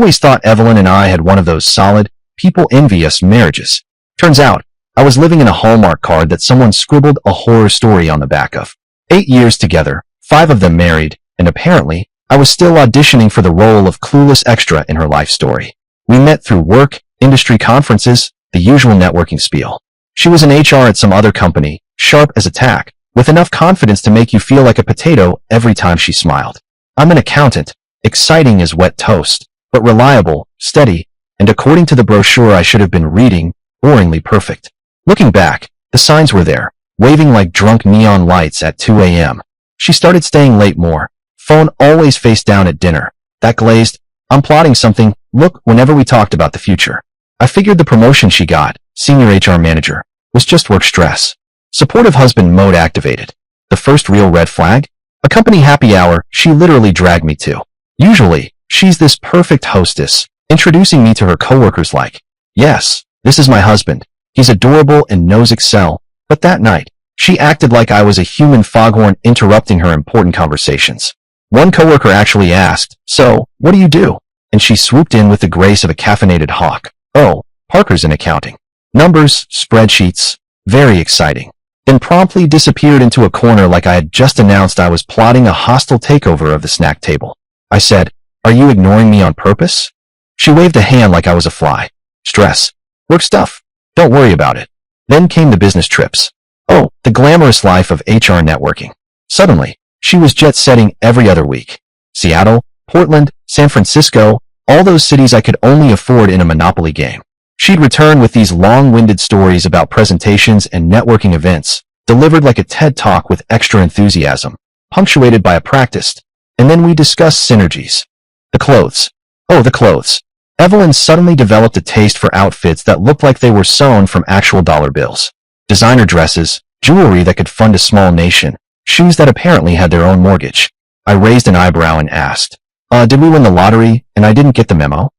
Always thought Evelyn and I had one of those solid, people envy us marriages. Turns out, I was living in a Hallmark card that someone scribbled a horror story on the back of. 8 years together, 5 of them married, and apparently, I was still auditioning for the role of clueless extra in her life story. We met through work, industry conferences, the usual networking spiel. She was in HR at some other company, sharp as a tack, with enough confidence to make you feel like a potato every time she smiled. I'm an accountant, exciting as wet toast, but reliable, steady, and according to the brochure I should have been reading, boringly perfect. Looking back, the signs were there, waving like drunk neon lights at 2 a.m. She started staying late more. Phone always face down at dinner. That glazed, I'm plotting something, look whenever we talked about the future. I figured the promotion she got, senior HR manager, was just work stress. Supportive husband mode activated. The first real red flag? A company happy hour she literally dragged me to. Usually, she's this perfect hostess, introducing me to her coworkers like, yes, this is my husband. He's adorable and knows Excel. But that night, she acted like I was a human foghorn interrupting her important conversations. One coworker actually asked, so, what do you do? And she swooped in with the grace of a caffeinated hawk. Oh, Parker's in accounting. Numbers, spreadsheets, very exciting. Then promptly disappeared into a corner like I had just announced I was plotting a hostile takeover of the snack table. I said, are you ignoring me on purpose? She waved a hand like I was a fly. Stress. Work stuff. Don't worry about it. Then came the business trips. Oh, the glamorous life of HR networking. Suddenly, she was jet-setting every other week. Seattle, Portland, San Francisco, all those cities I could only afford in a Monopoly game. She'd return with these long-winded stories about presentations and networking events, delivered like a TED Talk with extra enthusiasm, punctuated by a practiced, and then we discussed synergies. The clothes. Oh, the clothes. Evelyn suddenly developed a taste for outfits that looked like they were sewn from actual dollar bills. Designer dresses, jewelry that could fund a small nation, shoes that apparently had their own mortgage. I raised an eyebrow and asked, did we win the lottery and I didn't get the memo?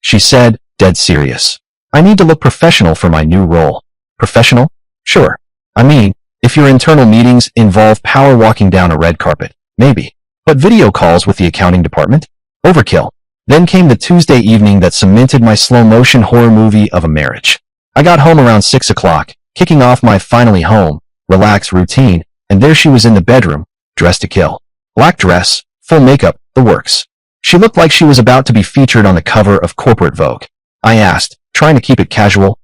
She said, dead serious. I need to look professional for my new role. Professional? Sure. I mean, if your internal meetings involve power walking down a red carpet, maybe. But video calls with the accounting department? Overkill. Then came the Tuesday evening that cemented my slow-motion horror movie of a marriage. I got home around 6 o'clock, kicking off my finally home, relax routine, and there she was in the bedroom, dressed to kill. Black dress, full makeup, the works. She looked like she was about to be featured on the cover of Corporate Vogue. I asked, trying to keep it casual,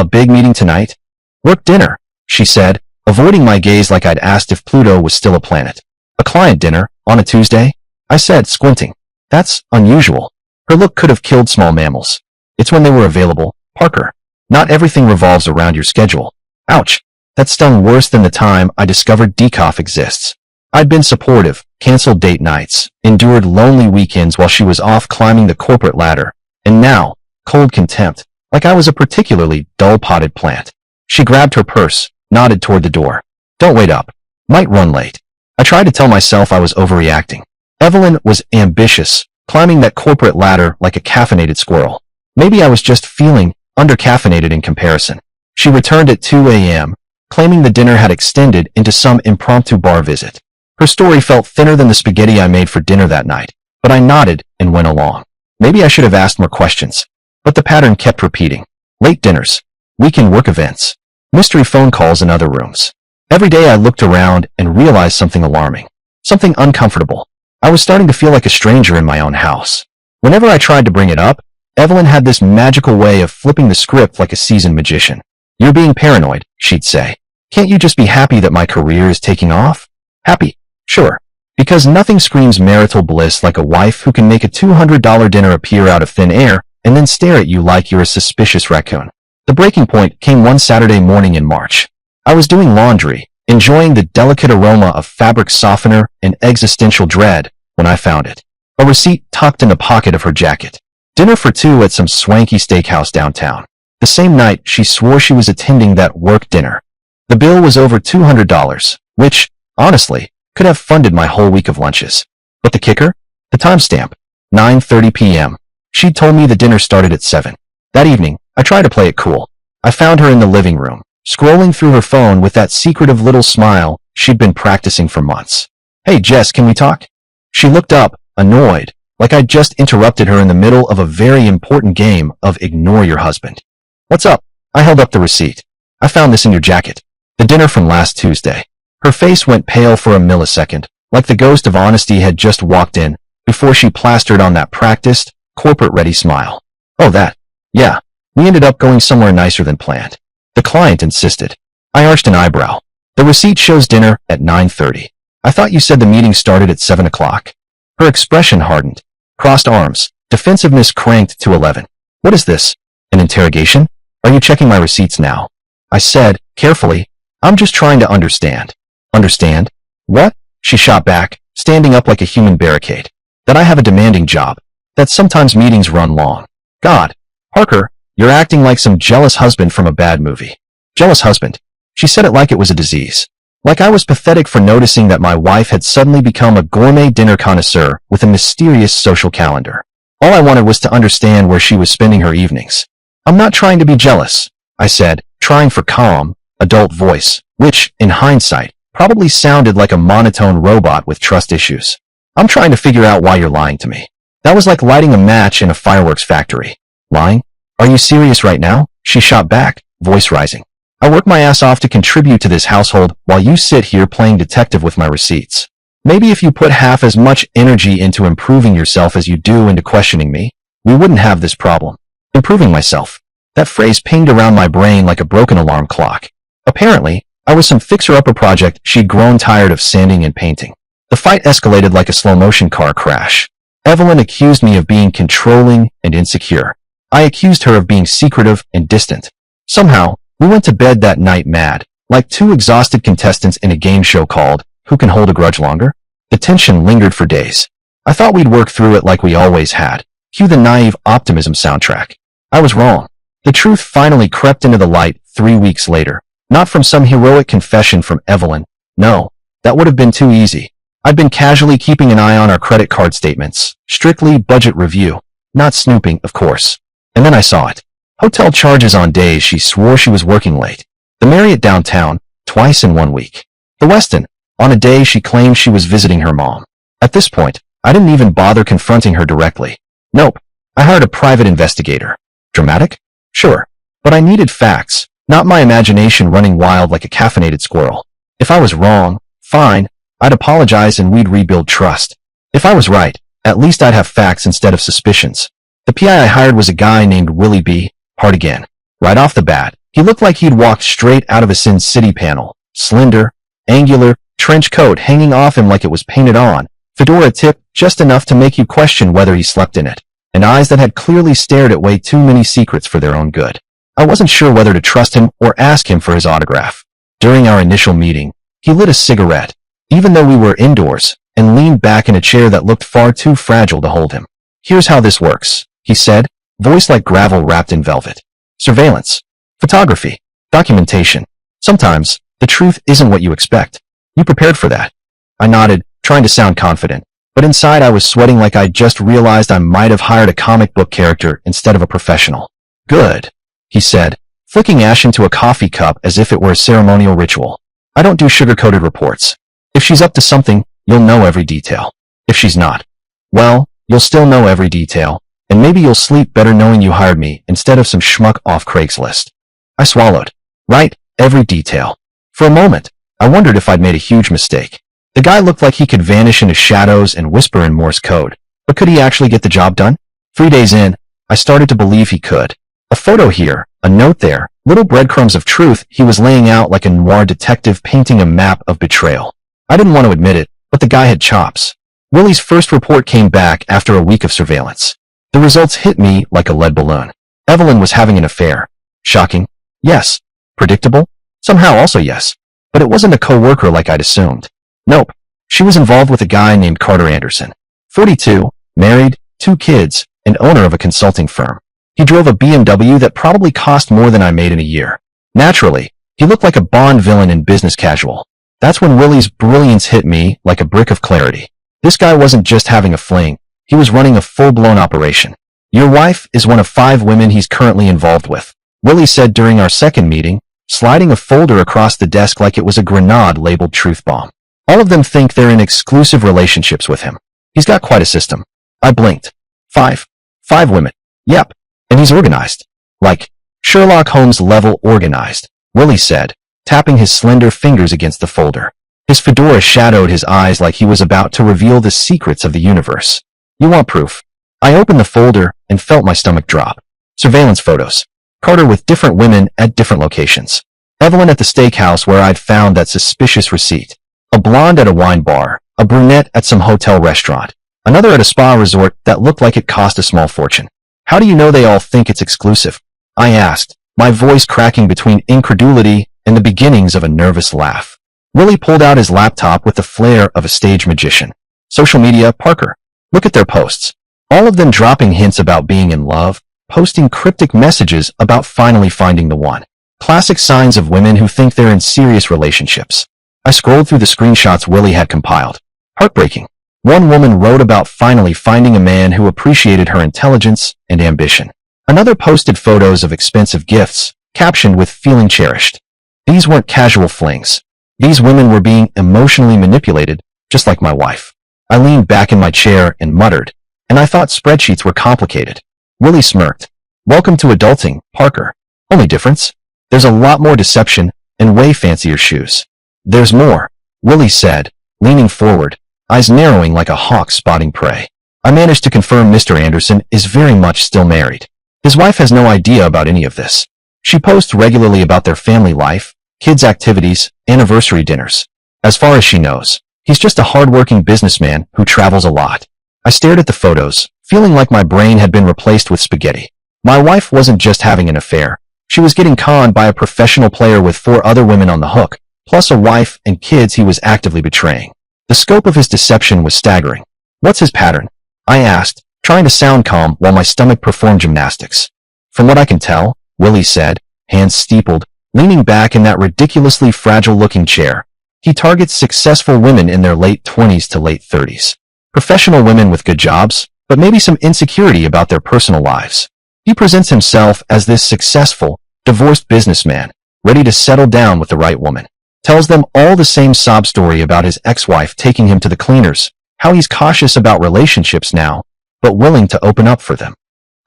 big meeting tonight? Work dinner, she said, avoiding my gaze like I'd asked if Pluto was still a planet. A client dinner, on a Tuesday? I said, squinting. That's unusual. Her look could have killed small mammals. It's when they were available, Parker. Not everything revolves around your schedule. Ouch. That stung worse than the time I discovered decaf exists. I'd been supportive, canceled date nights, endured lonely weekends while she was off climbing the corporate ladder, and now, cold contempt, like I was a particularly dull-potted plant. She grabbed her purse, nodded toward the door. Don't wait up. Might run late. I tried to tell myself I was overreacting. Evelyn was ambitious, climbing that corporate ladder like a caffeinated squirrel. Maybe I was just feeling under-caffeinated in comparison. She returned at 2 a.m., claiming the dinner had extended into some impromptu bar visit. Her story felt thinner than the spaghetti I made for dinner that night, but I nodded and went along. Maybe I should have asked more questions. But the pattern kept repeating. Late dinners, weekend work events, mystery phone calls in other rooms. Every day I looked around and realized something alarming, something uncomfortable. I was starting to feel like a stranger in my own house. Whenever I tried to bring it up, Evelyn had this magical way of flipping the script like a seasoned magician. You're being paranoid, she'd say. Can't you just be happy that my career is taking off? Happy? Sure. Because nothing screams marital bliss like a wife who can make a $200 dinner appear out of thin air and then stare at you like you're a suspicious raccoon. The breaking point came one Saturday morning in March. I was doing laundry, enjoying the delicate aroma of fabric softener and existential dread when I found it. A receipt tucked in the pocket of her jacket. Dinner for 2 at some swanky steakhouse downtown. The same night, she swore she was attending that work dinner. The bill was over $200, which, honestly, could have funded my whole week of lunches. But the kicker? The timestamp. 9:30 p.m. She'd told me the dinner started at 7. That evening, I tried to play it cool. I found her in the living room, scrolling through her phone with that secretive little smile she'd been practicing for months. Hey Jess, can we talk? She looked up, annoyed, like I'd just interrupted her in the middle of a very important game of ignore your husband. What's up? I held up the receipt. I found this in your jacket. The dinner from last Tuesday. Her face went pale for a millisecond, like the ghost of honesty had just walked in, before she plastered on that practiced, corporate-ready smile. Oh, that. Yeah, we ended up going somewhere nicer than planned. The client insisted. I arched an eyebrow. The receipt shows dinner at 9:30. I thought you said the meeting started at 7 o'clock. Her expression hardened. Crossed arms. Defensiveness cranked to 11. What is this? An interrogation? Are you checking my receipts now? I said, carefully, I'm just trying to understand. Understand? What? She shot back, standing up like a human barricade. That I have a demanding job. That sometimes meetings run long. God. Parker, you're acting like some jealous husband from a bad movie. Jealous husband. She said it like it was a disease. Like I was pathetic for noticing that my wife had suddenly become a gourmet dinner connoisseur with a mysterious social calendar. All I wanted was to understand where she was spending her evenings. I'm not trying to be jealous, I said, trying for calm, adult voice, which, in hindsight, probably sounded like a monotone robot with trust issues. I'm trying to figure out why you're lying to me. That was like lighting a match in a fireworks factory. Lying? Are you serious right now? She shot back, voice rising. I work my ass off to contribute to this household while you sit here playing detective with my receipts. Maybe if you put half as much energy into improving yourself as you do into questioning me, we wouldn't have this problem. Improving myself. That phrase pinged around my brain like a broken alarm clock. Apparently, I was some fixer-upper project she'd grown tired of sanding and painting. The fight escalated like a slow-motion car crash. Evelyn accused me of being controlling and insecure. I accused her of being secretive and distant. Somehow, we went to bed that night mad, like two exhausted contestants in a game show called Who Can Hold a Grudge Longer? The tension lingered for days. I thought we'd work through it like we always had. Cue the naive optimism soundtrack. I was wrong. The truth finally crept into the light 3 weeks later. Not from some heroic confession from Evelyn. No, that would have been too easy. I'd been casually keeping an eye on our credit card statements. Strictly budget review. Not snooping, of course. And then I saw it. Hotel charges on days she swore she was working late. The Marriott downtown, twice in 1 week. The Westin, on a day she claimed she was visiting her mom. At this point, I didn't even bother confronting her directly. Nope. I hired a private investigator. Dramatic? Sure. But I needed facts, not my imagination running wild like a caffeinated squirrel. If I was wrong, fine, I'd apologize and we'd rebuild trust. If I was right, at least I'd have facts instead of suspicions. The PI I hired was a guy named Willie B. Hard again. Right off the bat, he looked like he'd walked straight out of a Sin City panel. Slender, angular, trench coat hanging off him like it was painted on, fedora tip just enough to make you question whether he slept in it, and eyes that had clearly stared at way too many secrets for their own good. I wasn't sure whether to trust him or ask him for his autograph. During our initial meeting, he lit a cigarette, even though we were indoors, and leaned back in a chair that looked far too fragile to hold him. Here's how this works, he said, voice like gravel wrapped in velvet. Surveillance. Photography. Documentation. Sometimes, the truth isn't what you expect. You prepared for that? I nodded, trying to sound confident, but inside I was sweating like I'd just realized I might have hired a comic book character instead of a professional. Good, he said, flicking ash into a coffee cup as if it were a ceremonial ritual. I don't do sugar-coated reports. If she's up to something, you'll know every detail. If she's not, well, you'll still know every detail, and maybe you'll sleep better knowing you hired me instead of some schmuck off Craigslist. I swallowed. Right, every detail. For a moment, I wondered if I'd made a huge mistake. The guy looked like he could vanish into shadows and whisper in Morse code, but could he actually get the job done? 3 days in, I started to believe he could. A photo here, a note there, little breadcrumbs of truth he was laying out like a noir detective painting a map of betrayal. I didn't want to admit it, but the guy had chops. Willie's first report came back after a week of surveillance. The results hit me like a lead balloon. Evelyn was having an affair. Shocking? Yes. Predictable? Somehow also yes. But it wasn't a co-worker like I'd assumed. Nope. She was involved with a guy named Carter Anderson. 42, married, 2 kids, and owner of a consulting firm. He drove a BMW that probably cost more than I made in a year. Naturally, he looked like a Bond villain in Business Casual. That's when Willie's brilliance hit me like a brick of clarity. This guy wasn't just having a fling. He was running a full-blown operation. Your wife is one of 5 women he's currently involved with, Willie said during our second meeting, sliding a folder across the desk like it was a grenade labeled truth bomb. All of them think they're in exclusive relationships with him. He's got quite a system. I blinked. Five. 5 women. Yep. And he's organized. Like Sherlock Holmes level organized, Willie said, tapping his slender fingers against the folder. His fedora shadowed his eyes like he was about to reveal the secrets of the universe. You want proof? I opened the folder and felt my stomach drop. Surveillance photos. Carter with different women at different locations. Evelyn at the steakhouse where I'd found that suspicious receipt. A blonde at a wine bar. A brunette at some hotel restaurant. Another at a spa resort that looked like it cost a small fortune. How do you know they all think it's exclusive? I asked, my voice cracking between incredulity and the beginnings of a nervous laugh. Willie pulled out his laptop with the flair of a stage magician. Social media, Parker. Look at their posts. All of them dropping hints about being in love, posting cryptic messages about finally finding the one. Classic signs of women who think they're in serious relationships. I scrolled through the screenshots Willie had compiled. Heartbreaking. One woman wrote about finally finding a man who appreciated her intelligence and ambition. Another posted photos of expensive gifts, captioned with feeling cherished. These weren't casual flings. These women were being emotionally manipulated, just like my wife. I leaned back in my chair and muttered, and I thought spreadsheets were complicated. Willie smirked. Welcome to adulting, Parker. Only difference? There's a lot more deception and way fancier shoes. There's more, Willie said, leaning forward, eyes narrowing like a hawk spotting prey. I managed to confirm Mr. Anderson is very much still married. His wife has no idea about any of this. She posts regularly about their family life, kids' activities, anniversary dinners. As far as she knows, he's just a hardworking businessman who travels a lot. I stared at the photos, feeling like my brain had been replaced with spaghetti. My wife wasn't just having an affair. She was getting conned by a professional player with 4 other women on the hook, plus a wife and kids he was actively betraying. The scope of his deception was staggering. What's his pattern? I asked, trying to sound calm while my stomach performed gymnastics. From what I can tell, Willie said, hands steepled, leaning back in that ridiculously fragile-looking chair. He targets successful women in their late 20s to late 30s. Professional women with good jobs, but maybe some insecurity about their personal lives. He presents himself as this successful, divorced businessman, ready to settle down with the right woman. Tells them all the same sob story about his ex-wife taking him to the cleaners, how he's cautious about relationships now, but willing to open up for them.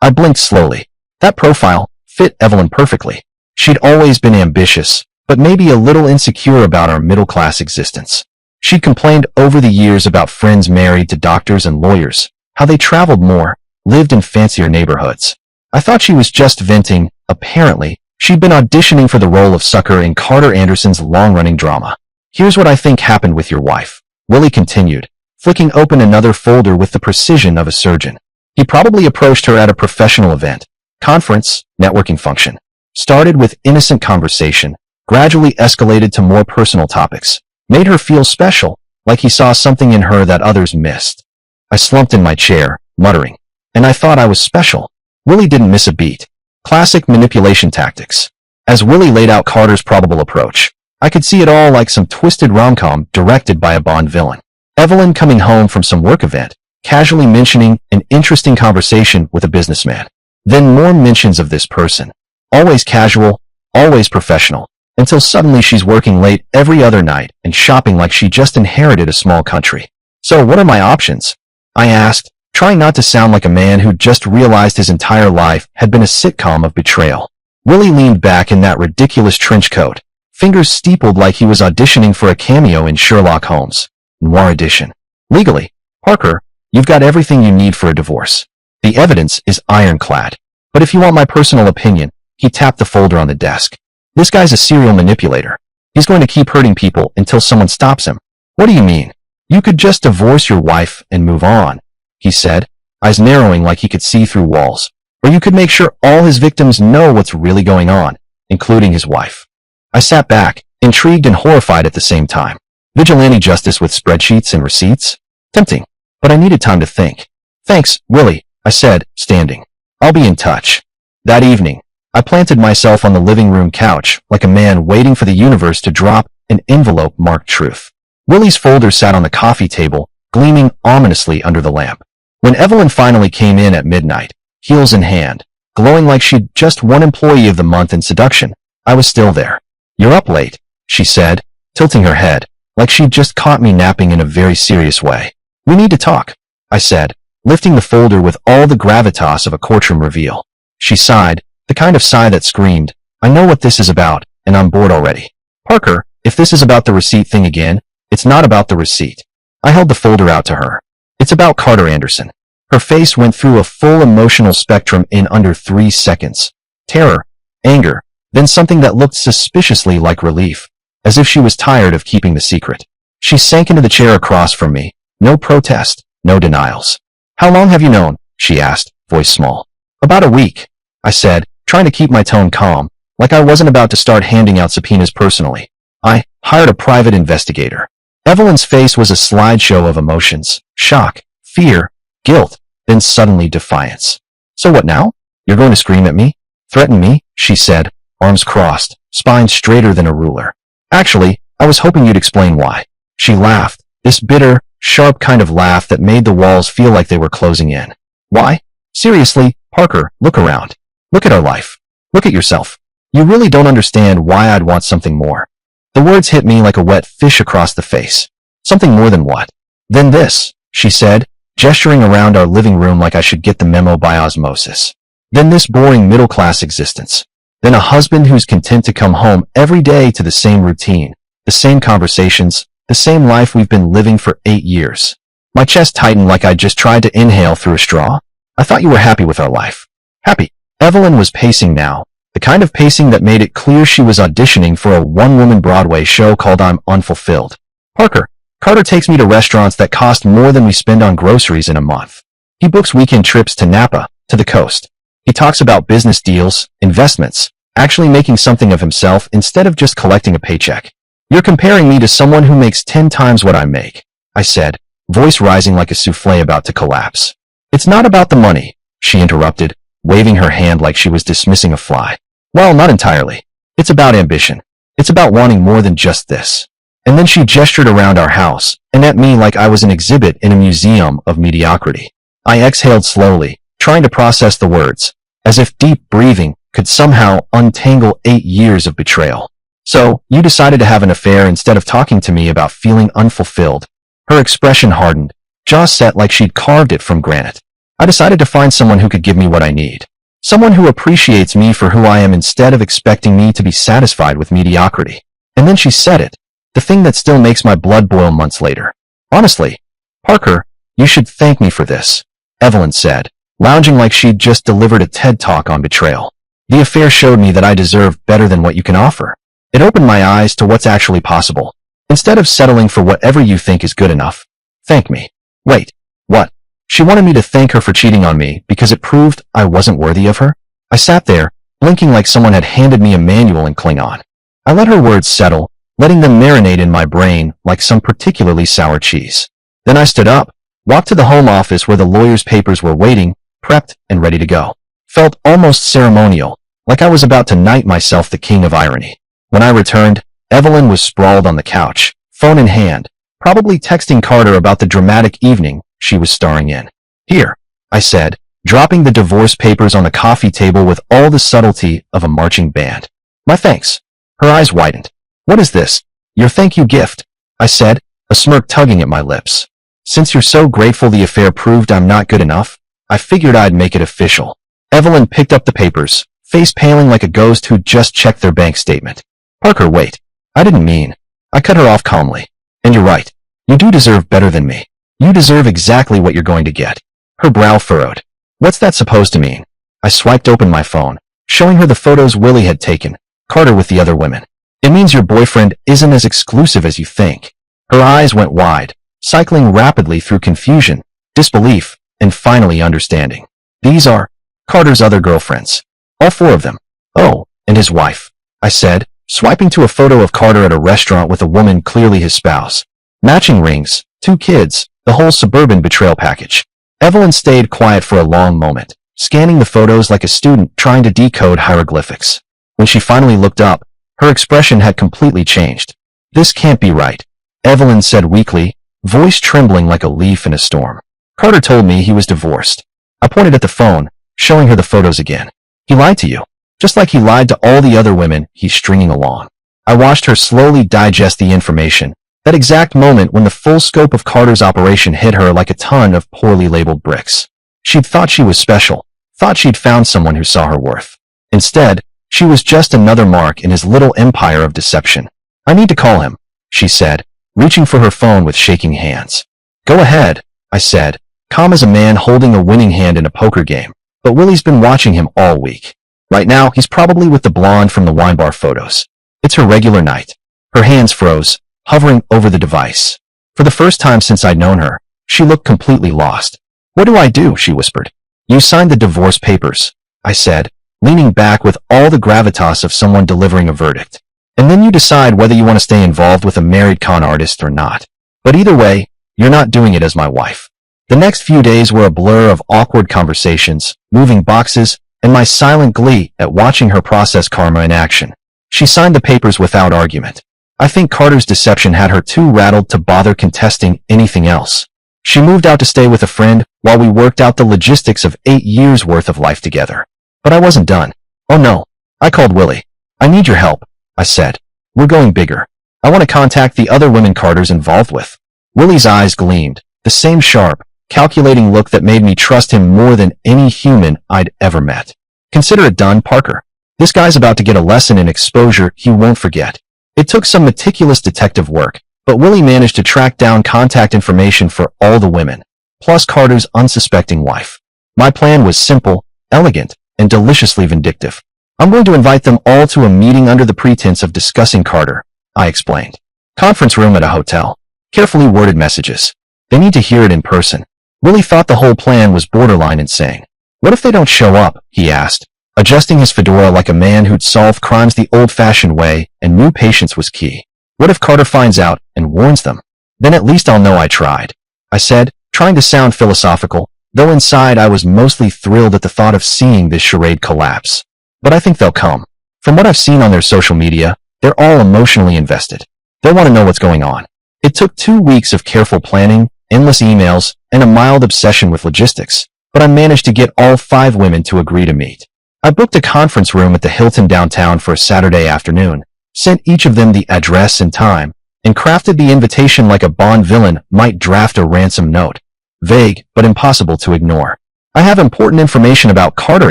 I blinked slowly. That profile fit Evelyn perfectly. She'd always been ambitious, but maybe a little insecure about our middle-class existence. She'd complained over the years about friends married to doctors and lawyers, how they traveled more, lived in fancier neighborhoods. I thought she was just venting. Apparently, she'd been auditioning for the role of sucker in Carter Anderson's long-running drama. Here's what I think happened with your wife, Willie continued, flicking open another folder with the precision of a surgeon. He probably approached her at a professional event, conference, networking function. Started with innocent conversation, gradually escalated to more personal topics, made her feel special, like he saw something in her that others missed. I slumped in my chair, muttering, and I thought I was special. Willie didn't miss a beat. Classic manipulation tactics. As Willie laid out Carter's probable approach, I could see it all like some twisted rom-com directed by a Bond villain. Evelyn coming home from some work event, casually mentioning an interesting conversation with a businessman. Then more mentions of this person. Always casual, always professional, until suddenly she's working late every other night and shopping like she just inherited a small country. So what are my options? I asked, trying not to sound like a man who just realized his entire life had been a sitcom of betrayal. Willie leaned back in that ridiculous trench coat, fingers steepled like he was auditioning for a cameo in Sherlock Holmes. Noir edition. Legally, Parker, you've got everything you need for a divorce. The evidence is ironclad. But if you want my personal opinion, he tapped the folder on the desk. This guy's a serial manipulator. He's going to keep hurting people until someone stops him. What do you mean? You could just divorce your wife and move on, he said, eyes narrowing like he could see through walls. Or you could make sure all his victims know what's really going on, including his wife. I sat back, intrigued and horrified at the same time. Vigilante justice with spreadsheets and receipts? Tempting, but I needed time to think. Thanks, Willie, I said, standing. I'll be in touch. That evening, I planted myself on the living room couch like a man waiting for the universe to drop an envelope marked truth. Willie's folder sat on the coffee table, gleaming ominously under the lamp. When Evelyn finally came in at midnight, heels in hand, glowing like she'd just won Employee of the Month in seduction, I was still there. You're up late, she said, tilting her head, like she'd just caught me napping in a very serious way. We need to talk, I said, lifting the folder with all the gravitas of a courtroom reveal. She sighed, the kind of sigh that screamed, "I know what this is about, and I'm bored already." "Parker, if this is about the receipt thing again, it's not about the receipt." I held the folder out to her. "It's about Carter Anderson." Her face went through a full emotional spectrum in under 3 seconds. Terror, anger, then something that looked suspiciously like relief, as if she was tired of keeping the secret. She sank into the chair across from me. No protest, no denials. "How long have you known?" she asked, voice small. "About a week," I said, trying to keep my tone calm, like I wasn't about to start handing out subpoenas personally. "I hired a private investigator." Evelyn's face was a slideshow of emotions: shock, fear, guilt, then suddenly defiance. "So what now? You're going to scream at me? Threaten me?" she said, arms crossed, spine straighter than a ruler. "Actually, I was hoping you'd explain why." She laughed, this bitter, sharp kind of laugh that made the walls feel like they were closing in. "Why? Seriously, Parker, look around. Look at our life. Look at yourself. You really don't understand why I'd want something more." The words hit me like a wet fish across the face. "Something more than what?" "Than this," she said, gesturing around our living room like I should get the memo by osmosis. "Than this boring middle-class existence. Than a husband who's content to come home every day to the same routine, the same conversations, the same life we've been living for 8 years." My chest tightened like I'd just tried to inhale through a straw. "I thought you were happy with our life." "Happy?" Evelyn was pacing now, the kind of pacing that made it clear she was auditioning for a one-woman Broadway show called I'm Unfulfilled. "Parker, Carter takes me to restaurants that cost more than we spend on groceries in a month. He books weekend trips to Napa, to the coast. He talks about business deals, investments, actually making something of himself instead of just collecting a paycheck. You're comparing me to someone who makes 10 times what I make," I said, voice rising like a souffle about to collapse. "It's not about the money," she interrupted, waving her hand like she was dismissing a fly. "Well, not entirely. It's about ambition. It's about wanting more than just this." And then she gestured around our house, and at me like I was an exhibit in a museum of mediocrity. I exhaled slowly, trying to process the words, as if deep breathing could somehow untangle 8 years of betrayal. "So, you decided to have an affair instead of talking to me about feeling unfulfilled." Her expression hardened, jaw set like she'd carved it from granite. "I decided to find someone who could give me what I need. Someone who appreciates me for who I am instead of expecting me to be satisfied with mediocrity." And then she said it, the thing that still makes my blood boil months later. "Honestly, Parker, you should thank me for this," Evelyn said, lounging like she'd just delivered a TED Talk on betrayal. "The affair showed me that I deserve better than what you can offer. It opened my eyes to what's actually possible. Instead of settling for whatever you think is good enough, thank me." "Wait, what?" She wanted me to thank her for cheating on me because it proved I wasn't worthy of her? I sat there, blinking like someone had handed me a manual in Klingon. I let her words settle, letting them marinate in my brain like some particularly sour cheese. Then I stood up, walked to the home office where the lawyer's papers were waiting, prepped and ready to go. Felt almost ceremonial, like I was about to knight myself the king of irony. When I returned, Evelyn was sprawled on the couch, phone in hand, probably texting Carter about the dramatic evening she was starring in. "Here," I said, dropping the divorce papers on the coffee table with all the subtlety of a marching band. "My thanks." Her eyes widened. "What is this? Your thank you gift?" I said, a smirk tugging at my lips. "Since you're so grateful the affair proved I'm not good enough, I figured I'd make it official." Evelyn picked up the papers, face paling like a ghost who'd just checked their bank statement. "Parker, wait. I didn't mean." I cut her off calmly. "And you're right. You do deserve better than me. You deserve exactly what you're going to get." Her brow furrowed. "What's that supposed to mean?" I swiped open my phone, showing her the photos Willie had taken, Carter with the other women. "It means your boyfriend isn't as exclusive as you think." Her eyes went wide, cycling rapidly through confusion, disbelief, and finally understanding. "These are Carter's other girlfriends. All 4 of them." "Oh, and his wife," I said, swiping to a photo of Carter at a restaurant with a woman clearly his spouse. Matching rings, 2 kids, the whole suburban betrayal package. Evelyn stayed quiet for a long moment, scanning the photos like a student trying to decode hieroglyphics. When she finally looked up, her expression had completely changed. "This can't be right," Evelyn said weakly, voice trembling like a leaf in a storm. "Carter told me he was divorced." I pointed at the phone, showing her the photos again. "He lied to you, just like he lied to all the other women he's stringing along." I watched her slowly digest the information, That exact moment when the full scope of Carter's operation hit her like a ton of poorly labeled bricks. She'd thought she was special, thought she'd found someone who saw her worth. Instead, she was just another mark in his little empire of deception. I need to call him, she said, reaching for her phone with shaking hands. Go ahead, I said, calm as a man holding a winning hand in a poker game. But Willie's been watching him all week. Right now, he's probably with the blonde from the wine bar photos. It's her regular night. Her hands froze, hovering over the device. For the first time since I'd known her, she looked completely lost. What do I do? She whispered. You signed the divorce papers, I said, leaning back with all the gravitas of someone delivering a verdict. And then you decide whether you want to stay involved with a married con artist or not. But either way, you're not doing it as my wife. The next few days were a blur of awkward conversations, moving boxes, and my silent glee at watching her process karma in action. She signed the papers without argument. I think Carter's deception had her too rattled to bother contesting anything else. She moved out to stay with a friend while we worked out the logistics of 8 years' worth of life together. But I wasn't done. Oh no. I called Willie. I need your help, I said. We're going bigger. I want to contact the other women Carter's involved with. Willie's eyes gleamed, the same sharp, calculating look that made me trust him more than any human I'd ever met. Consider it done, Parker. This guy's about to get a lesson in exposure he won't forget. It took some meticulous detective work, but Willie managed to track down contact information for all the women, plus Carter's unsuspecting wife. My plan was simple, elegant, and deliciously vindictive. I'm going to invite them all to a meeting under the pretense of discussing Carter, I explained. Conference room at a hotel. Carefully worded messages. They need to hear it in person. Willie thought the whole plan was borderline insane. What if they don't show up? He asked, adjusting his fedora like a man who'd solved crimes the old-fashioned way and knew patience was key. What if Carter finds out and warns them? Then at least I'll know I tried, I said, trying to sound philosophical, though inside I was mostly thrilled at the thought of seeing this charade collapse. But I think they'll come. From what I've seen on their social media, they're all emotionally invested. They want to know what's going on. It took 2 weeks of careful planning, endless emails, and a mild obsession with logistics, but I managed to get all 5 women to agree to meet. I booked a conference room at the Hilton downtown for a Saturday afternoon, sent each of them the address and time, and crafted the invitation like a Bond villain might draft a ransom note. Vague, but impossible to ignore. I have important information about Carter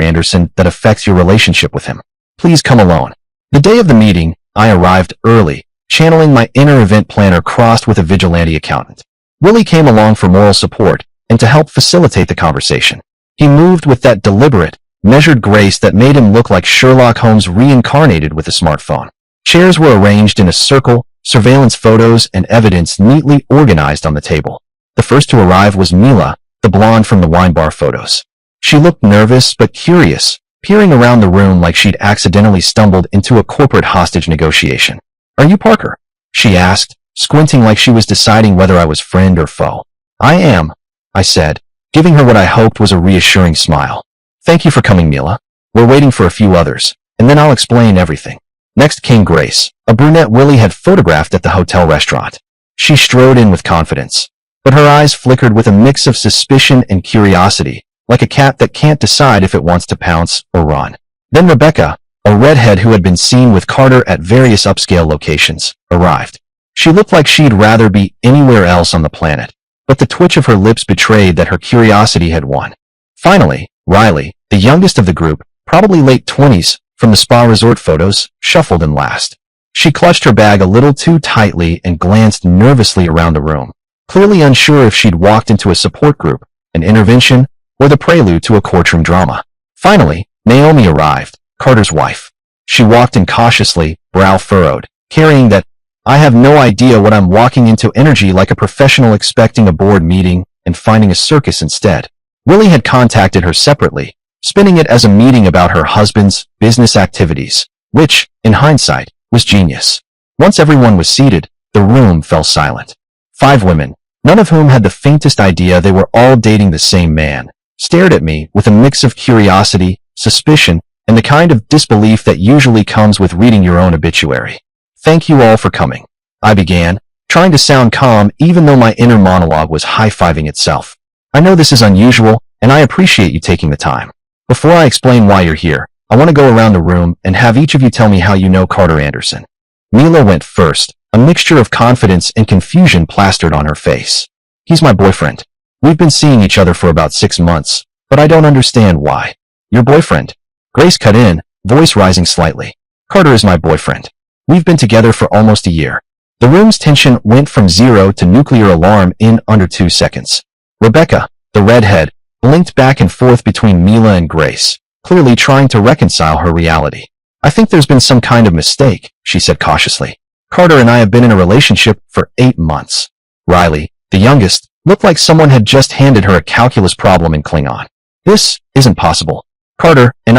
Anderson that affects your relationship with him. Please come alone. The day of the meeting, I arrived early, channeling my inner event planner crossed with a vigilante accountant. Willie came along for moral support and to help facilitate the conversation. He moved with that deliberate, measured grace that made him look like Sherlock Holmes reincarnated with a smartphone. Chairs were arranged in a circle, surveillance photos and evidence neatly organized on the table. The first to arrive was Mila, the blonde from the wine bar photos. She looked nervous but curious, peering around the room like she'd accidentally stumbled into a corporate hostage negotiation. Are you Parker? She asked, squinting like she was deciding whether I was friend or foe. I am, I said, giving her what I hoped was a reassuring smile. Thank you for coming, Mila. We're waiting for a few others, and then I'll explain everything. Next came Grace, a brunette Willie had photographed at the hotel restaurant. She strode in with confidence, but her eyes flickered with a mix of suspicion and curiosity, like a cat that can't decide if it wants to pounce or run. Then Rebecca, a redhead who had been seen with Carter at various upscale locations, arrived. She looked like she'd rather be anywhere else on the planet, but the twitch of her lips betrayed that her curiosity had won. Finally, Riley, the youngest of the group, probably late 20s, from the spa resort photos, shuffled in last. She clutched her bag a little too tightly and glanced nervously around the room, clearly unsure if she'd walked into a support group, an intervention, or the prelude to a courtroom drama. Finally, Naomi arrived, Carter's wife. She walked in cautiously, brow furrowed, carrying that I have no idea what I'm walking into energy like a professional expecting a board meeting and finding a circus instead. Willie had contacted her separately, spinning it as a meeting about her husband's business activities, which, in hindsight, was genius. Once everyone was seated, the room fell silent. 5 women, none of whom had the faintest idea they were all dating the same man, stared at me with a mix of curiosity, suspicion, and the kind of disbelief that usually comes with reading your own obituary. Thank you all for coming, I began, trying to sound calm even though my inner monologue was high-fiving itself. I know this is unusual, and I appreciate you taking the time. Before I explain why you're here, I want to go around the room and have each of you tell me how you know Carter Anderson. Mila went first, a mixture of confidence and confusion plastered on her face. He's my boyfriend. We've been seeing each other for about 6 months, but I don't understand why. Your boyfriend? Grace cut in, voice rising slightly. Carter is my boyfriend. We've been together for almost a year. The room's tension went from 0 to nuclear alarm in under 2 seconds. Rebecca, the redhead, blinked back and forth between Mila and Grace, clearly trying to reconcile her reality. I think there's been some kind of mistake, she said cautiously. Carter and I have been in a relationship for 8 months. Riley, the youngest, looked like someone had just handed her a calculus problem in Klingon. This isn't possible. Carter and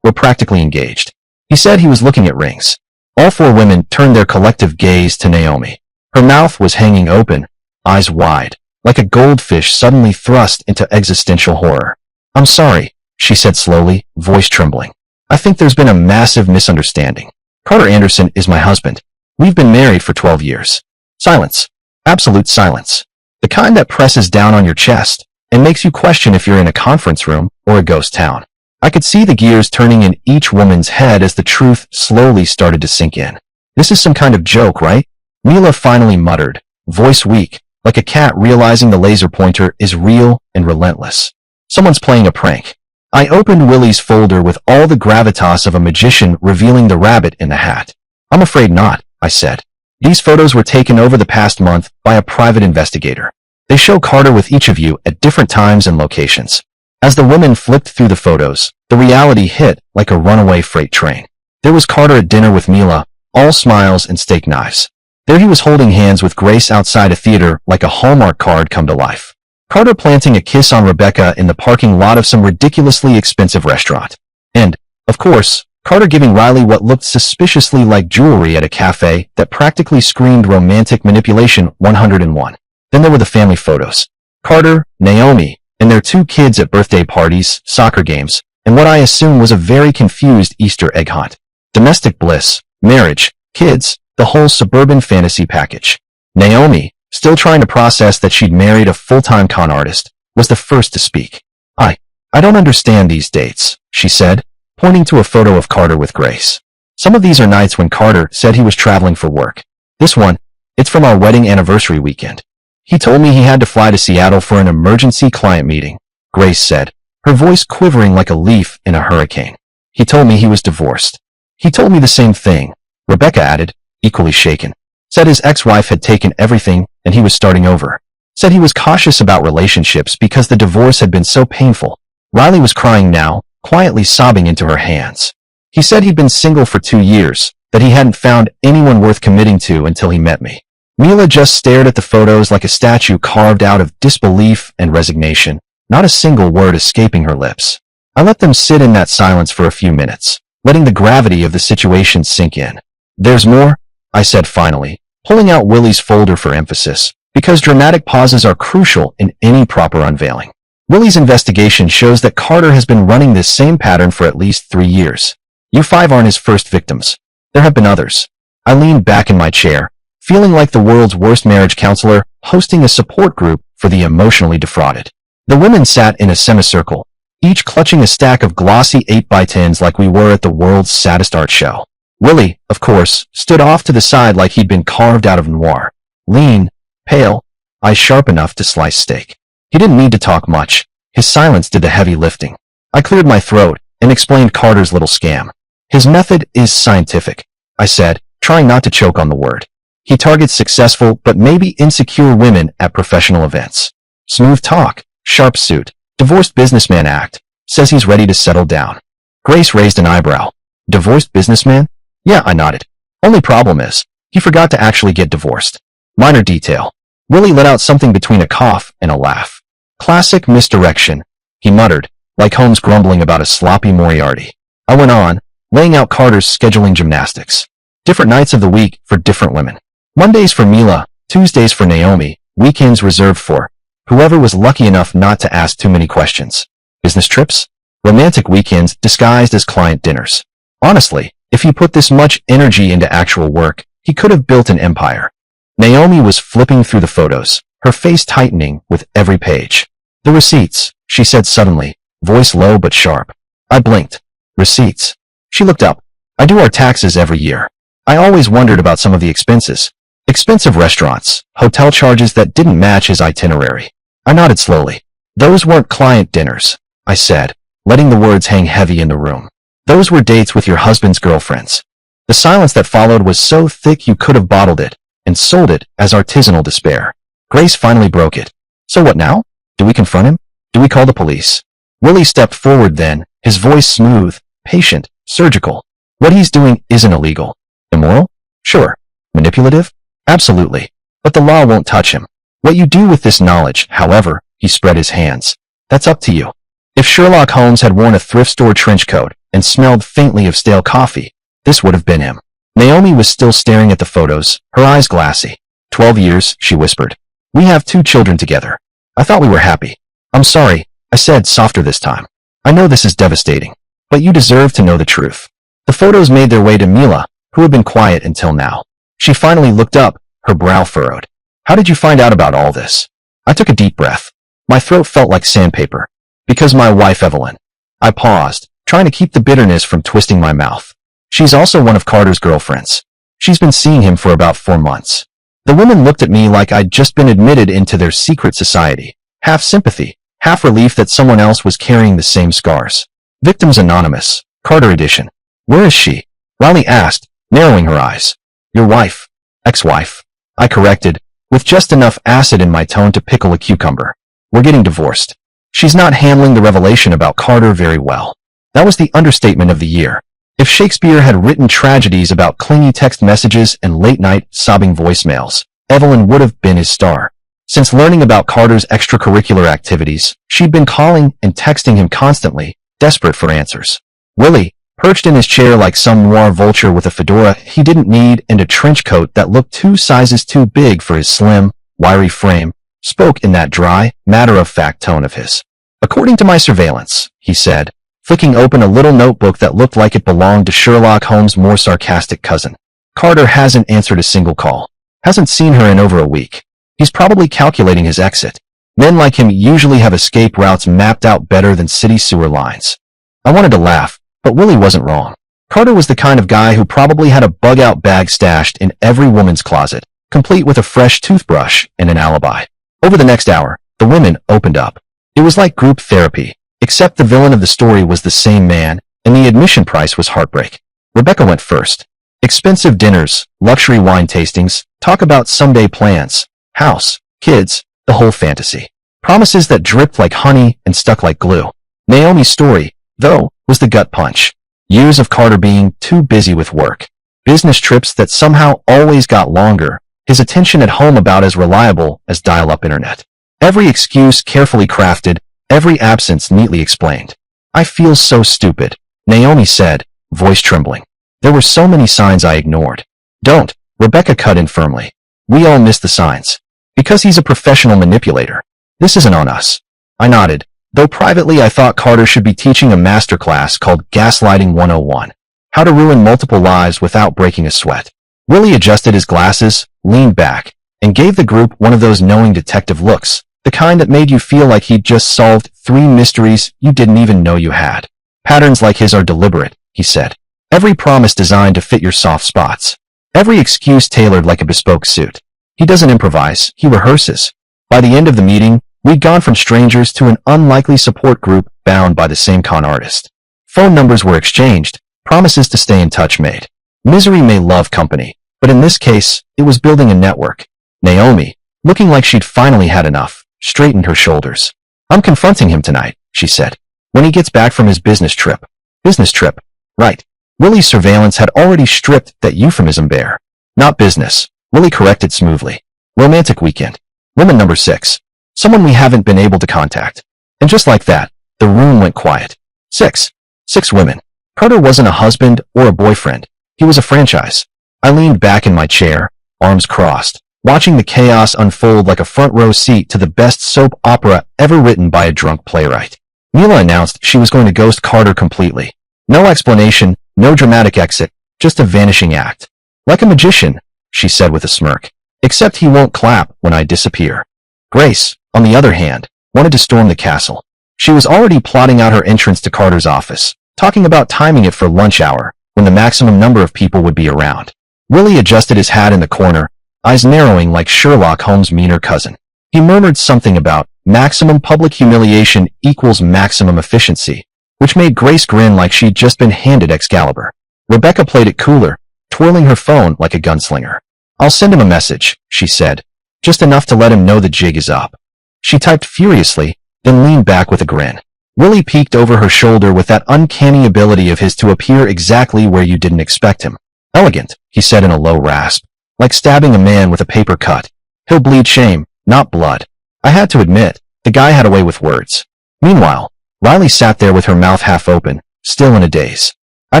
we're practically engaged. He said he was looking at rings. All 4 women turned their collective gaze to Naomi. Her mouth was hanging open, eyes wide, like a goldfish suddenly thrust into existential horror. I'm sorry, she said slowly, voice trembling. I think there's been a massive misunderstanding. Carter Anderson is my husband. We've been married for 12 years. Silence. Absolute silence. The kind that presses down on your chest and makes you question if you're in a conference room or a ghost town. I could see the gears turning in each woman's head as the truth slowly started to sink in. This is some kind of joke, right? Mila finally muttered, voice weak, like a cat realizing the laser pointer is real and relentless. Someone's playing a prank. I opened Willie's folder with all the gravitas of a magician revealing the rabbit in the hat. I'm afraid not, I said. These photos were taken over the past month by a private investigator. They show Carter with each of you at different times and locations. As the women flipped through the photos, the reality hit like a runaway freight train. There was Carter at dinner with Mila, all smiles and steak knives. There he was holding hands with Grace outside a theater like a Hallmark card come to life. Carter planting a kiss on Rebecca in the parking lot of some ridiculously expensive restaurant. And, of course, Carter giving Riley what looked suspiciously like jewelry at a cafe that practically screamed romantic manipulation 101. Then there were the family photos. Carter, Naomi, and their 2 kids at birthday parties, soccer games, and what I assume was a very confused Easter egg hunt. Domestic bliss, marriage, kids, the whole suburban fantasy package. Naomi, still trying to process that she'd married a full-time con artist, was the first to speak. I don't understand these dates, she said, pointing to a photo of Carter with Grace. Some of these are nights when Carter said he was traveling for work. This one, it's from our wedding anniversary weekend. He told me he had to fly to Seattle for an emergency client meeting, Grace said, her voice quivering like a leaf in a hurricane. He told me he was divorced. He told me the same thing, Rebecca added, equally shaken. Said his ex-wife had taken everything and he was starting over. Said he was cautious about relationships because the divorce had been so painful. Riley was crying now, quietly sobbing into her hands. He said he'd been single for 2 years, that he hadn't found anyone worth committing to until he met me. Mila just stared at the photos like a statue carved out of disbelief and resignation, not a single word escaping her lips. I let them sit in that silence for a few minutes, letting the gravity of the situation sink in. There's more, I said finally, pulling out Willie's folder for emphasis, because dramatic pauses are crucial in any proper unveiling. Willie's investigation shows that Carter has been running this same pattern for at least 3 years. You 5 aren't his first victims. There have been others. I leaned back in my chair, feeling like the world's worst marriage counselor hosting a support group for the emotionally defrauded. The women sat in a semicircle, each clutching a stack of glossy 8x10s like we were at the world's saddest art show. Willie, of course, stood off to the side like he'd been carved out of noir. Lean, pale, eyes sharp enough to slice steak. He didn't need to talk much. His silence did the heavy lifting. I cleared my throat and explained Carter's little scam. His method is scientific, I said, trying not to choke on the word. He targets successful but maybe insecure women at professional events. Smooth talk, sharp suit, divorced businessman act, says he's ready to settle down. Grace raised an eyebrow. Divorced businessman? Yeah, I nodded. Only problem is, he forgot to actually get divorced. Minor detail. Willie let out something between a cough and a laugh. Classic misdirection, he muttered, like Holmes grumbling about a sloppy Moriarty. I went on, laying out Carter's scheduling gymnastics. Different nights of the week for different women. Mondays for Mila, Tuesdays for Naomi, weekends reserved for whoever was lucky enough not to ask too many questions. Business trips? Romantic weekends disguised as client dinners. Honestly, if he put this much energy into actual work, he could have built an empire. Naomi was flipping through the photos, her face tightening with every page. The receipts, she said suddenly, voice low but sharp. I blinked. Receipts. She looked up. I do our taxes every year. I always wondered about some of the expenses. Expensive restaurants, hotel charges that didn't match his itinerary. I nodded slowly. Those weren't client dinners, I said, letting the words hang heavy in the room. Those were dates with your husband's girlfriends. The silence that followed was so thick you could have bottled it and sold it as artisanal despair. Grace finally broke it. So what now? Do we confront him? Do we call the police? Willie stepped forward then, his voice smooth, patient, surgical. What he's doing isn't illegal. Immoral? Sure. Manipulative? Absolutely. But the law won't touch him. What you do with this knowledge, however, he spread his hands. That's up to you. If Sherlock Holmes had worn a thrift store trench coat and smelled faintly of stale coffee, this would have been him. Naomi was still staring at the photos, her eyes glassy. 12 years, she whispered. We have 2 children together. I thought we were happy. I'm sorry, I said softer this time. I know this is devastating, but you deserve to know the truth. The photos made their way to Mila, who had been quiet until now. She finally looked up, her brow furrowed. How did you find out about all this? I took a deep breath. My throat felt like sandpaper. Because my wife Evelyn. I paused, trying to keep the bitterness from twisting my mouth. She's also one of Carter's girlfriends. She's been seeing him for about 4 months. The women looked at me like I'd just been admitted into their secret society. Half sympathy, half relief that someone else was carrying the same scars. Victims Anonymous, Carter edition. Where is she? Riley asked, narrowing her eyes. Your wife. Ex-wife. I corrected, with just enough acid in my tone to pickle a cucumber. We're getting divorced. She's not handling the revelation about Carter very well. That was the understatement of the year. If Shakespeare had written tragedies about clingy text messages and late-night, sobbing voicemails, Evelyn would have been his star. Since learning about Carter's extracurricular activities, she'd been calling and texting him constantly, desperate for answers. Willie, perched in his chair like some noir vulture with a fedora he didn't need and a trench coat that looked 2 sizes too big for his slim, wiry frame, spoke in that dry, matter-of-fact tone of his. According to my surveillance, he said, flicking open a little notebook that looked like it belonged to Sherlock Holmes' more sarcastic cousin. Carter hasn't answered a single call. Hasn't seen her in over a week. He's probably calculating his exit. Men like him usually have escape routes mapped out better than city sewer lines. I wanted to laugh, but Willie wasn't wrong. Carter was the kind of guy who probably had a bug-out bag stashed in every woman's closet, complete with a fresh toothbrush and an alibi. Over the next hour, the women opened up. It was like group therapy, except the villain of the story was the same man, and the admission price was heartbreak. Rebecca went first. Expensive dinners, luxury wine tastings, talk about someday plans, house, kids, the whole fantasy. Promises that dripped like honey and stuck like glue. Naomi's story, though, was the gut punch. Years of Carter being too busy with work. Business trips that somehow always got longer. His attention at home about as reliable as dial-up internet. Every excuse carefully crafted, every absence neatly explained. I feel so stupid, Naomi said, voice trembling. There were so many signs I ignored. Don't, Rebecca cut in firmly. We all miss the signs. Because he's a professional manipulator. This isn't on us. I nodded, though privately I thought Carter should be teaching a masterclass called Gaslighting 101. How to ruin multiple lives without breaking a sweat. Willie adjusted his glasses, leaned back, and gave the group one of those knowing detective looks, the kind that made you feel like he'd just solved 3 mysteries you didn't even know you had. Patterns like his are deliberate, he said. Every promise designed to fit your soft spots. Every excuse tailored like a bespoke suit. He doesn't improvise, he rehearses. By the end of the meeting, we'd gone from strangers to an unlikely support group bound by the same con artist. Phone numbers were exchanged, promises to stay in touch made. Misery may love company, but in this case, it was building a network. Naomi, looking like she'd finally had enough, straightened her shoulders. I'm confronting him tonight, she said. When he gets back from his business trip. Business trip. Right. Willie's surveillance had already stripped that euphemism bare. Not business, Willie corrected smoothly. Romantic weekend. Woman number 6. Someone we haven't been able to contact. And just like that, the room went quiet. 6. 6 women. Carter wasn't a husband or a boyfriend. He was a franchise. I leaned back in my chair, arms crossed, watching the chaos unfold like a front-row seat to the best soap opera ever written by a drunk playwright. Mila announced she was going to ghost Carter completely. No explanation, no dramatic exit, just a vanishing act. Like a magician, she said with a smirk. Except he won't clap when I disappear. Grace, on the other hand, wanted to storm the castle. She was already plotting out her entrance to Carter's office, talking about timing it for lunch hour, when the maximum number of people would be around. Willie adjusted his hat in the corner, eyes narrowing like Sherlock Holmes' meaner cousin. He murmured something about maximum public humiliation equals maximum efficiency, which made Grace grin like she'd just been handed Excalibur. Rebecca played it cooler, twirling her phone like a gunslinger. I'll send him a message, she said, just enough to let him know the jig is up. She typed furiously, then leaned back with a grin. Willie peeked over her shoulder with that uncanny ability of his to appear exactly where you didn't expect him. Elegant, he said in a low rasp, like stabbing a man with a paper cut. He'll bleed shame, not blood. I had to admit, the guy had a way with words. Meanwhile, Riley sat there with her mouth half open, still in a daze. I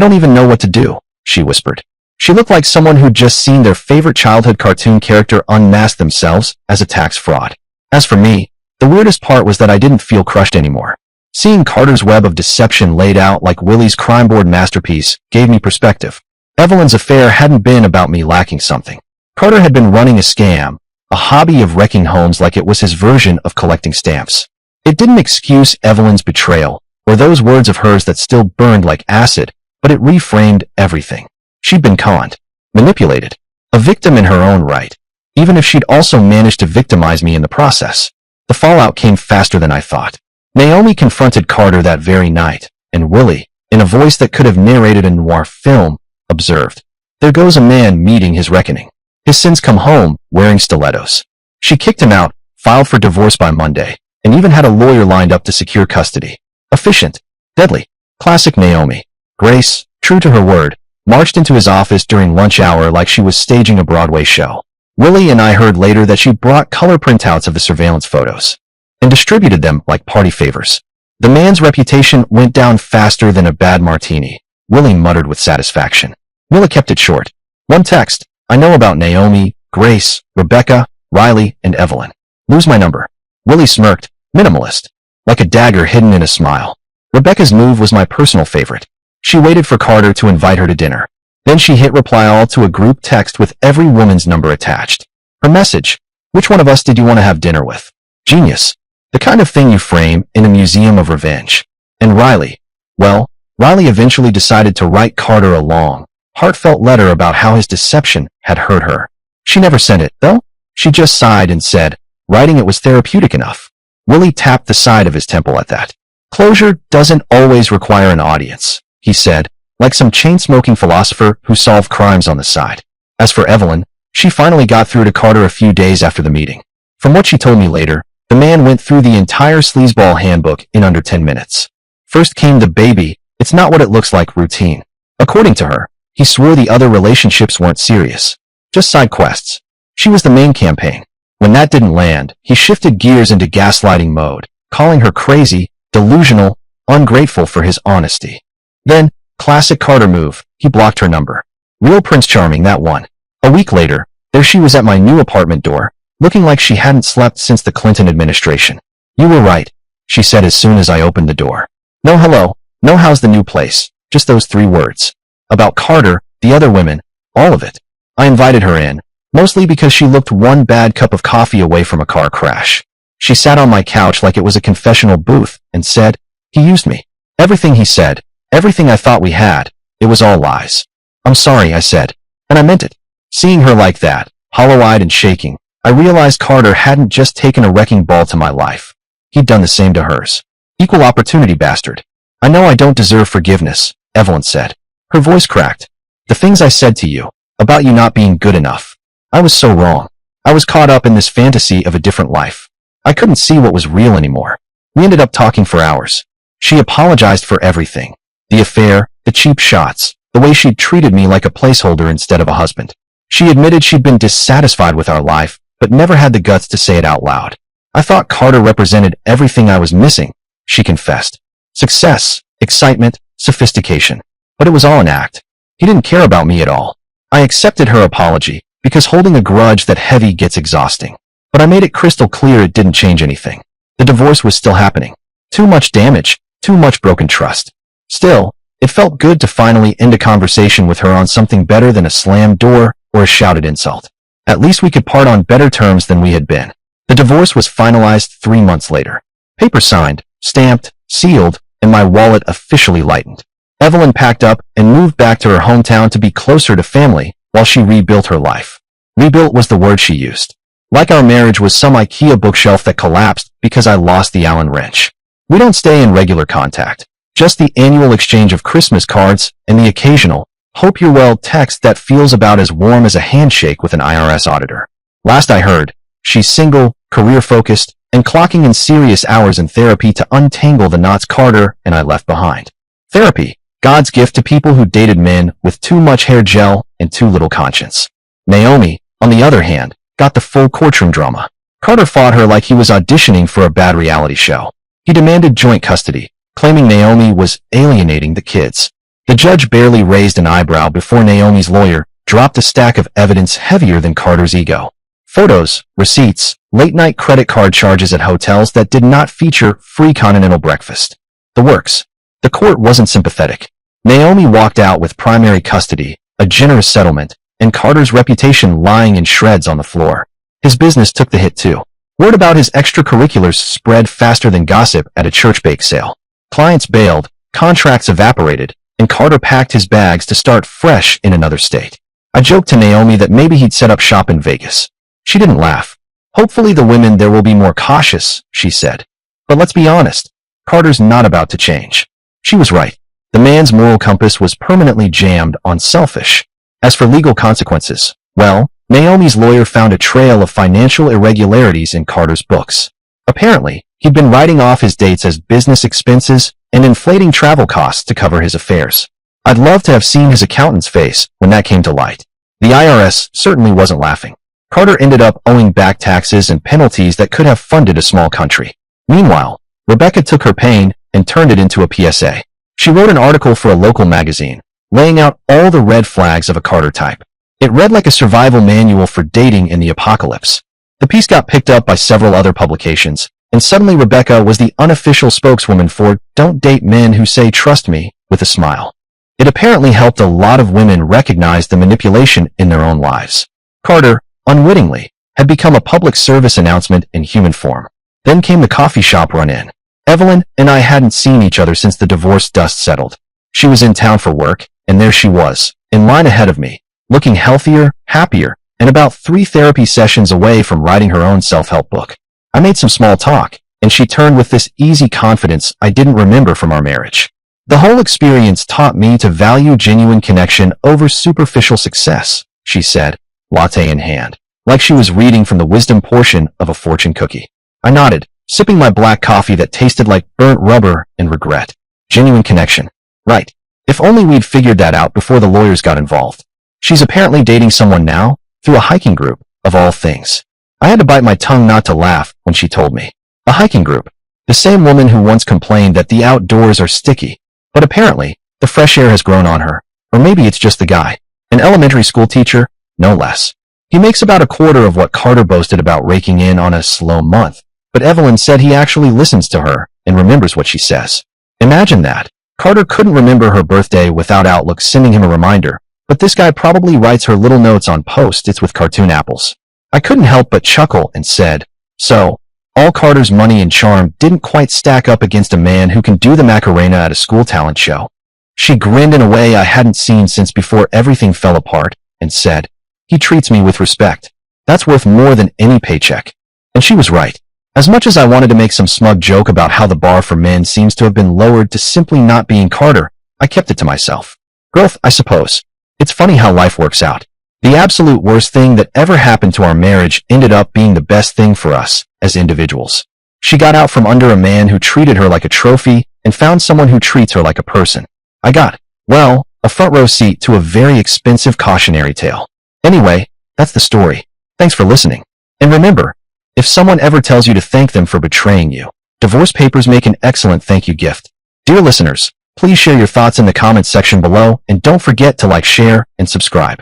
don't even know what to do, she whispered. She looked like someone who'd just seen their favorite childhood cartoon character unmask themselves as a tax fraud. As for me, the weirdest part was that I didn't feel crushed anymore. Seeing Carter's web of deception laid out like Willie's crime board masterpiece gave me perspective. Evelyn's affair hadn't been about me lacking something. Carter had been running a scam, a hobby of wrecking homes like it was his version of collecting stamps. It didn't excuse Evelyn's betrayal, or those words of hers that still burned like acid, but it reframed everything. She'd been conned, manipulated, a victim in her own right, even if she'd also managed to victimize me in the process. The fallout came faster than I thought. Naomi confronted Carter that very night, and Willie, in a voice that could have narrated a noir film, observed, "There goes a man meeting his reckoning. His sins come home, wearing stilettos." She kicked him out, filed for divorce by Monday, and even had a lawyer lined up to secure custody. Efficient, deadly, classic Naomi. Grace, true to her word, marched into his office during lunch hour like she was staging a Broadway show. Willie and I heard later that she brought color printouts of the surveillance photos and distributed them like party favors. The man's reputation went down faster than a bad martini, Willie muttered with satisfaction. Mila kept it short. One text, I know about Naomi, Grace, Rebecca, Riley, and Evelyn. Lose my number. Willie smirked, minimalist, like a dagger hidden in a smile. Rebecca's move was my personal favorite. She waited for Carter to invite her to dinner. Then she hit reply all to a group text with every woman's number attached. Her message, which one of us did you want to have dinner with? Genius. The kind of thing you frame in a museum of revenge. And Riley. Well, Riley eventually decided to write Carter a long, heartfelt letter about how his deception had hurt her. She never sent it, though. She just sighed and said, writing it was therapeutic enough. Willie tapped the side of his temple at that. Closure doesn't always require an audience, he said, like some chain-smoking philosopher who solved crimes on the side. As for Evelyn, she finally got through to Carter a few days after the meeting. From what she told me later, the man went through the entire sleazeball handbook in under 10 minutes. First came the baby, it's not what it looks like routine. According to her, he swore the other relationships weren't serious, just side quests. She was the main campaign. When that didn't land, he shifted gears into gaslighting mode, calling her crazy, delusional, ungrateful for his honesty. Then, classic Carter move, he blocked her number. Real Prince Charming, that one. A week later, there she was at my new apartment door, looking like she hadn't slept since the Clinton administration. You were right, she said as soon as I opened the door. No hello, no how's the new place, just those 3 words. About Carter, the other women, all of it. I invited her in, mostly because she looked one bad cup of coffee away from a car crash. She sat on my couch like it was a confessional booth and said, he used me. Everything he said, everything I thought we had, it was all lies. I'm sorry, I said, and I meant it. Seeing her like that, hollow-eyed and shaking, I realized Carter hadn't just taken a wrecking ball to my life. He'd done the same to hers. Equal opportunity bastard. I know I don't deserve forgiveness, Evelyn said. Her voice cracked. The things I said to you, about you not being good enough. I was so wrong. I was caught up in this fantasy of a different life. I couldn't see what was real anymore. We ended up talking for hours. She apologized for everything. The affair, the cheap shots, the way she'd treated me like a placeholder instead of a husband. She admitted she'd been dissatisfied with our life, but never had the guts to say it out loud. I thought Carter represented everything I was missing, she confessed. Success, excitement, sophistication. But it was all an act. He didn't care about me at all. I accepted her apology, because holding a grudge that heavy gets exhausting. But I made it crystal clear it didn't change anything. The divorce was still happening. Too much damage, too much broken trust. Still, it felt good to finally end a conversation with her on something better than a slammed door or a shouted insult. At least we could part on better terms than we had been. The divorce was finalized 3 months later. Paper signed, stamped, sealed, and my wallet officially lightened. Evelyn packed up and moved back to her hometown to be closer to family, while she rebuilt her life. Rebuilt was the word she used. Like our marriage was some IKEA bookshelf that collapsed because I lost the Allen wrench. We don't stay in regular contact. Just the annual exchange of Christmas cards and the occasional, hope you're well text that feels about as warm as a handshake with an IRS auditor. Last I heard, she's single, career-focused, and clocking in serious hours in therapy to untangle the knots Carter and I left behind. Therapy, God's gift to people who dated men with too much hair gel and too little conscience. Naomi, on the other hand, got the full courtroom drama. Carter fought her like he was auditioning for a bad reality show. He demanded joint custody, claiming Naomi was alienating the kids. The judge barely raised an eyebrow before Naomi's lawyer dropped a stack of evidence heavier than Carter's ego. Photos, receipts, late-night credit card charges at hotels that did not feature free continental breakfast. The works. The court wasn't sympathetic. Naomi walked out with primary custody, a generous settlement, and Carter's reputation lying in shreds on the floor. His business took the hit too. Word about his extracurriculars spread faster than gossip at a church bake sale. Clients bailed, contracts evaporated, and Carter packed his bags to start fresh in another state. I joked to Naomi that maybe he'd set up shop in Vegas. She didn't laugh. Hopefully the women there will be more cautious, she said. But let's be honest, Carter's not about to change. She was right. The man's moral compass was permanently jammed on selfish. As for legal consequences, well, Naomi's lawyer found a trail of financial irregularities in Carter's books. Apparently, he'd been writing off his dates as business expenses and inflating travel costs to cover his affairs. I'd love to have seen his accountant's face when that came to light. The IRS certainly wasn't laughing. Carter ended up owing back taxes and penalties that could have funded a small country. Meanwhile, Rebecca took her pain and turned it into a PSA. She wrote an article for a local magazine, laying out all the red flags of a Carter type. It read like a survival manual for dating in the apocalypse. The piece got picked up by several other publications, and suddenly Rebecca was the unofficial spokeswoman for "Don't Date Men Who Say Trust Me" with a smile. It apparently helped a lot of women recognize the manipulation in their own lives. Carter, unwittingly, had become a public service announcement in human form. Then came the coffee shop run-in. Evelyn and I hadn't seen each other since the divorce dust settled. She was in town for work, and there she was, in line ahead of me, looking healthier, happier, and about 3 therapy sessions away from writing her own self-help book. I made some small talk, and she turned with this easy confidence I didn't remember from our marriage. The whole experience taught me to value genuine connection over superficial success, she said, latte in hand, like she was reading from the wisdom portion of a fortune cookie. I nodded, sipping my black coffee that tasted like burnt rubber and regret. Genuine connection. Right. If only we'd figured that out before the lawyers got involved. She's apparently dating someone now, through a hiking group, of all things. I had to bite my tongue not to laugh when she told me. A hiking group. The same woman who once complained that the outdoors are sticky. But apparently, the fresh air has grown on her. Or maybe it's just the guy. An elementary school teacher, no less. He makes about a quarter of what Carter boasted about raking in on a slow month. But Evelyn said he actually listens to her and remembers what she says. Imagine that. Carter couldn't remember her birthday without Outlook sending him a reminder, but this guy probably writes her little notes on Post-its with cartoon apples. I couldn't help but chuckle and said, so, all Carter's money and charm didn't quite stack up against a man who can do the Macarena at a school talent show. She grinned in a way I hadn't seen since before everything fell apart and said, he treats me with respect. That's worth more than any paycheck. And she was right. As much as I wanted to make some smug joke about how the bar for men seems to have been lowered to simply not being Carter, I kept it to myself. Growth, I suppose. It's funny how life works out. The absolute worst thing that ever happened to our marriage ended up being the best thing for us as individuals. She got out from under a man who treated her like a trophy and found someone who treats her like a person. I got, well, a front row seat to a very expensive cautionary tale. Anyway, that's the story. Thanks for listening. And remember, if someone ever tells you to thank them for betraying you, divorce papers make an excellent thank you gift. Dear listeners, please share your thoughts in the comments section below and don't forget to like, share, and subscribe.